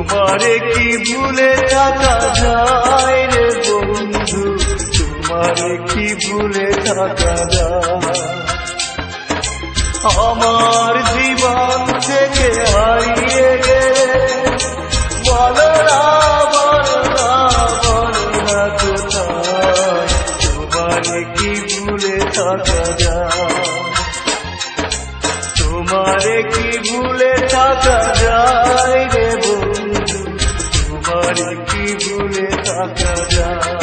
তোমারে কি ভুলে থাকা যায় রে বন্ধু, তোমারে কি ভুলে থাকা যায়। আমার জীবন থেকে হারিয়ে গেলে বলো না বলো না বলো না কোথায়, তোমারে কি ভুলে থাকা যায়। তোমারে কি ভুলে থাকা যায় রে বন্ধু, তোমারে কি ভুলে থাকা যায়।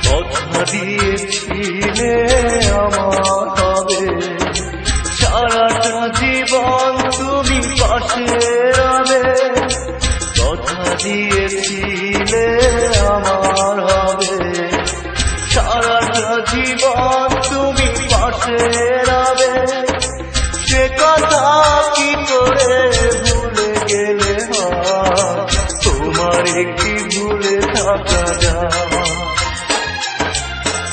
কথা দিয়েছিলে আমার হবে, সারাটা জীবন তুমি পাশে রবে। কথা দিয়েছিলে আমার হবে, সারাটা জীবন তুমি পাশে রবে। সে কথা কি করে ভুলে গেলে হয়, তোমারে কি ভুলে থাকা যায়।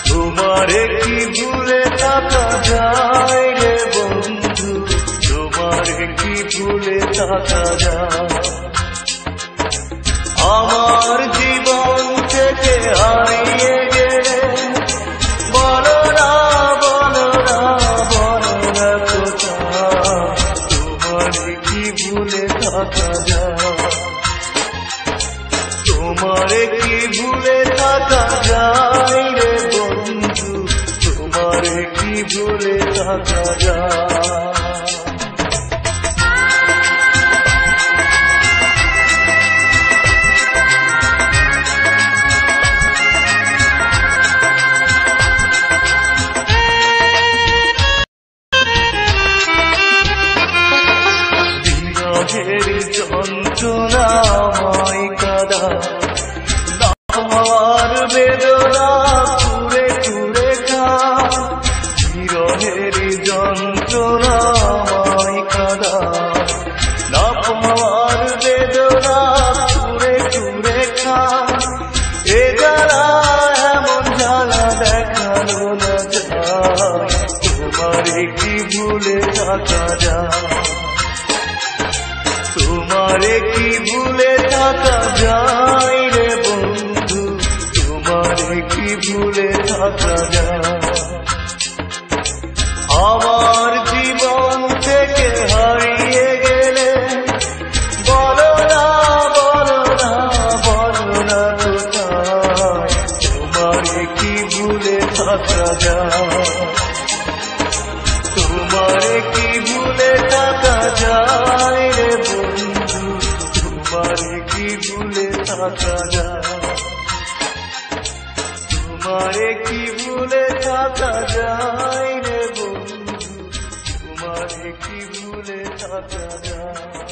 তোমারে কি ভুলে থাকা যায় রে বন্ধু, তোমারে কি ভুলে থাকা যায়। আমার জীবন থেকে হারিয়ে গেলে বলো না বলো না বলো না কোথায়, তোমারে কি ভুলে থাকা যায়। তোমারে কি ভুলে থাকা যায় রে বন্ধু, তোমারে কি ভুলে থাকা যায়। বিরহের যন্ত্রণাময় কাদা, আমার বেদনা কুড়ে কুড়ে খা। বিরহের যন্ত্রণাময় কাদা, আমার বেদনা কুড়ে কুড়ে খা। এ জ্বালা এমন জ্বালা দেখানো না যায়, তোমারে কি ভুলে থাকা যায়। তোমারে কি ভুলে থাকা যায় রে বন্ধু, তোমারে কি ভুলে থাকা যায়। আমার জীবন থেকে হারিয়ে গেলে বলো না বলো না বলো না কোথায়, তোমারে কি ভুলে থাকা যায়। তোমারে কি ভুলে থাকা যায় রে বন্ধু, তোমারে কি ভুলে থাকা যায়। তোমারে কি ভুলে থাকা যায় রে বন্ধু, তোমারে কি ভুলে থাকা যায়।